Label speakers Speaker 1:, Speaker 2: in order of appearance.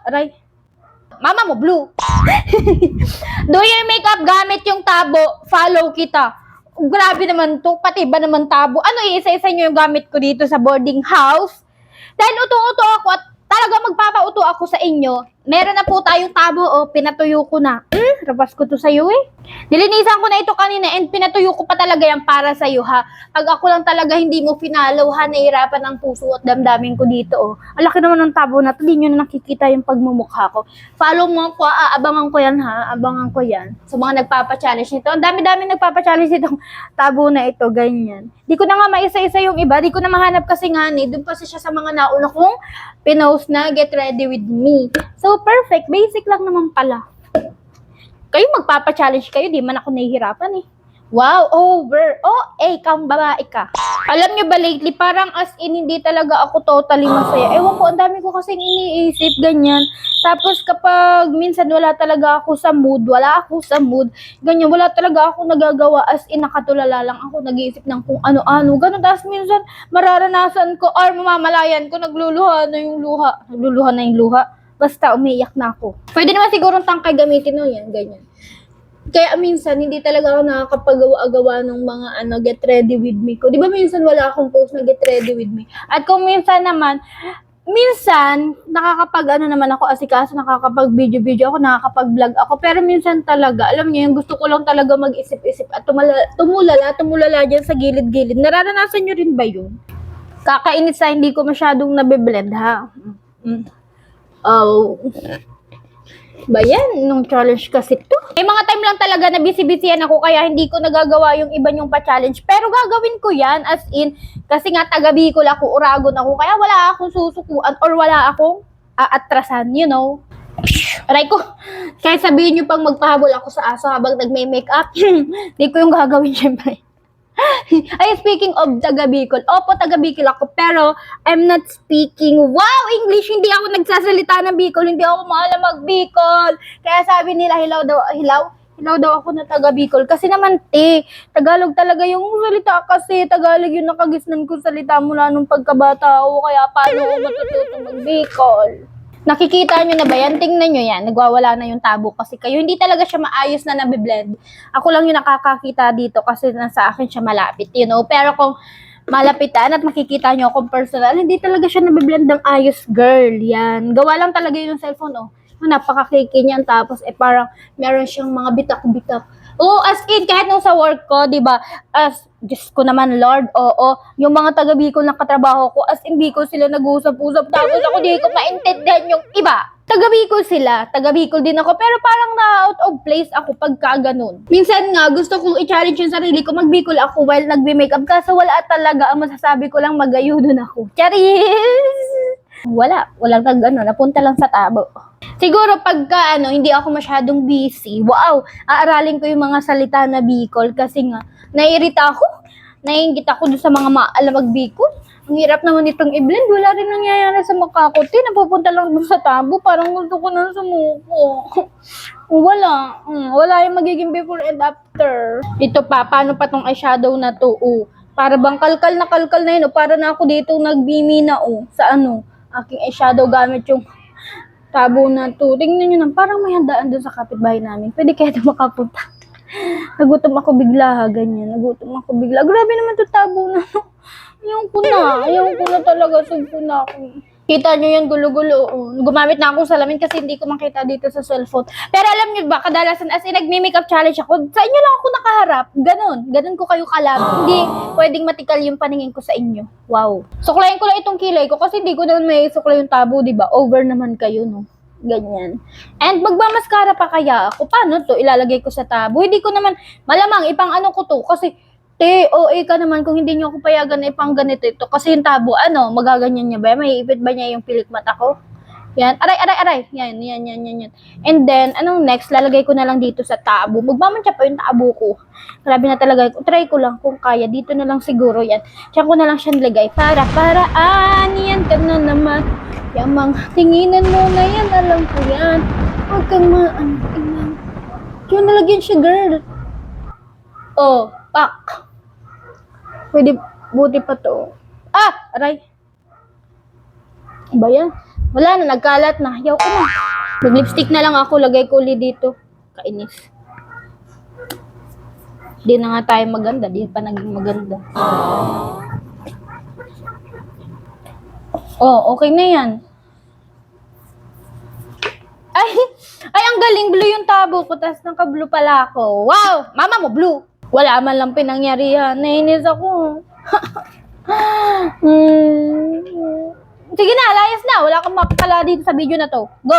Speaker 1: Aray. Mama mo, blue. Do your makeup gamit yung tabo. Follow kita. Grabe naman to. Pati ba naman tabo? Ano, iisa-isa nyo yung gamit ko dito sa boarding house? Dahil uto-uto ako at talaga magpapauto ako sa inyo. Meron na po tayong tabo, pinatuyo ko na. Rabas ko to sa'yo eh. Nilinisan ko na ito kanina and pinatuyo ko pa talaga yan para sa'yo ha. Pag ako lang talaga hindi mo finalo ha, nahirapan ang puso at damdamin ko dito oh. Ang laki naman ng tabo na to, di nyo na nakikita yung pagmumukha ko. Follow mo ako, abangan ko yan ha, abangan ko yan. Sa mga nagpapa-challenge nito, ang dami-dami nagpapa-challenge itong tabo na ito, ganyan. Di ko na nga maisa-isa yung iba, di ko na mahanap kasi nga ni, doon pa siya sa mga nauna kong pinost na get ready with me. So perfect, basic lang naman pala. Kayo magpapa-challenge kayo, di man ako nahihirapan eh. Wow, over. Kang babae ka. Alam nyo ba lately, parang as in, hindi talaga ako totally masaya. Ewan ko, ang dami ko kasing iniisip, ganyan. Tapos kapag minsan wala talaga ako sa mood, ganyan, wala talaga ako nagagawa, as in, nakatulala lang ako, nag-iisip ng kung ano-ano, ganun. Tapos minsan, mararanasan ko, or mamamalayan ko, nagluluha na yung luha. Basta umiiyak na ako. Pwede naman siguro tangkay gamitin mo yan, ganyan. Kaya minsan, hindi talaga ako nakakapagawa-gawa ng mga get ready with me ko. Di ba minsan wala akong post na get ready with me? At kung minsan naman, naman ako asikaso, nakakapag-video ako, nakakapag-vlog ako. Pero minsan talaga, alam niyo, yung gusto ko lang talaga mag-isip-isip at tumulala dyan sa gilid-gilid. Nararanasan nyo rin ba yun? Kakainis sa hindi ko masyadong nabiblend, ha? Ba yan? Nung challenge kasi to. May mga time lang talaga na busy-busyan ako kaya hindi ko nagagawa yung iba yung pa-challenge. Pero gagawin ko yan as in, kasi nga taga Bicol ako, Uragon ako, kaya wala akong susukuan or wala akong aatrasan, you know. Aray ko, kaya sabihin nyo pang magpahabol ako sa aso habang nagme-makeup, di ko yung gagawin syempre. Ay, speaking of taga Bicol, opo, taga Bicol ako, pero I'm not speaking, English, hindi ako nagsasalita ng Bicol, hindi ako maalam mag-Bicol. Kaya sabi nila, hilaw daw ako na taga Bicol. Kasi naman, Tagalog talaga yung salita kasi, Tagalog yung nakagisnan ko salita mula nung pagkabata ako, kaya paano ako matututo mag-Bicol? Nakikita nyo na ba yan? Tingnan nyo yan. Nagwawala na yung tabo kasi kayo. Hindi talaga siya maayos na nabiblend. Ako lang yung nakakakita dito kasi nasa akin siya malapit, you know. Pero kung malapitan at makikita nyo akong personal, hindi talaga siya nabiblend ng ayos, girl. Yan. Gawa lang talaga yung cellphone, oh. Napakakiki niyan. Tapos, parang meron siyang mga bitak-bitak. As in, kahit nung sa work ko, di ba, Diyos ko naman, Lord, yung mga taga Bicol na katrabaho ko, as in Bicol sila nag-usap-usap, tapos ako di ko maintindihan yung iba. Taga Bicol sila, taga Bicol din ako, pero parang na-out of place ako pagka ganun. Minsan nga, gusto kong i-challenge yung sarili ko, mag-Bicol ako while nagbe-makeup, kaso wala talaga, ang masasabi ko lang, magayudon ako. Charis! Walang napunta lang sa tabo. Siguro pagka hindi ako masyadong busy, aaralin ko yung mga salita na Bicol kasi nga, naiirita ako. Naiingit ako doon sa mga maalamag Bicol. Ang hirap naman itong i-blend. Wala rin nangyayari sa mukha ko. Napupunta lang doon sa tabo. Parang gusto ko na sumuko. Wala yung magiging before and after. Ito pa, paano pa tong eyeshadow na to? Para bang kalkal na yun. Para na ako dito nagbimi na sa aking eyeshadow gamit yung tabo na to. Tingnan nyo na, parang may handaan doon sa kapitbahay namin. Pwede kaya ito makapunta. Nagutom ako bigla, ganyan. Grabe naman to tabo na. Ayaw ko na talaga. Sugpo na ako. Kita nyo yan, gulo-gulo. Gumamit na akong salamin kasi hindi ko makita dito sa cellphone. Pero alam nyo ba, kadalasan as in nagme-makeup challenge ako, sa inyo lang ako nakaharap. Ganon ko kayo kalab. Hindi pwedeng matikal yung paningin ko sa inyo. Wow. Suklayin ko lang itong kilay ko kasi hindi ko naman may suklay yung tabo, diba? Over naman kayo, no? Ganyan. And magmamaskara pa kaya ako. Paano to? Ilalagay ko sa tabo. Hindi ko naman, malamang ipang ko to. Kasi, OA ka naman kung hindi nyo ako payagan na ipang ganito ito. Kasi yung tabo, magaganyan niya ba? May ipit ba niya yung pilik mata ko? Yan. Aray. Yan. And then, next? Lalagay ko na lang dito sa tabo. Magmamantya pa yung tabo ko. Grabe na talaga. Try ko lang kung kaya. Dito na lang siguro yan. Diyan ko na lang siya nilagay. Paraan. Yan ka na naman. Yung mga tinginan mo na yan. Alam ko yan. Huwag kang tingnan. Diyan nalagyan siya, girl. Pak. Pwede, buti pa to. Aray. Ba yan? Wala na, nagkalat na. Ayaw ko na. Mag-lipstick na lang ako, lagay ko ulit dito. Kainis. Di na nga tayo maganda, di pa naging maganda. Oh, okay na yan. Ay, ang galing, blue yung tabo ko, tas naka-blue pala ako. Wow! Mama mo, blue! Wala man lang pinangyarihan. Nainis ako. Sige na, layas na. Wala kang makakala dito sa video na to. Go!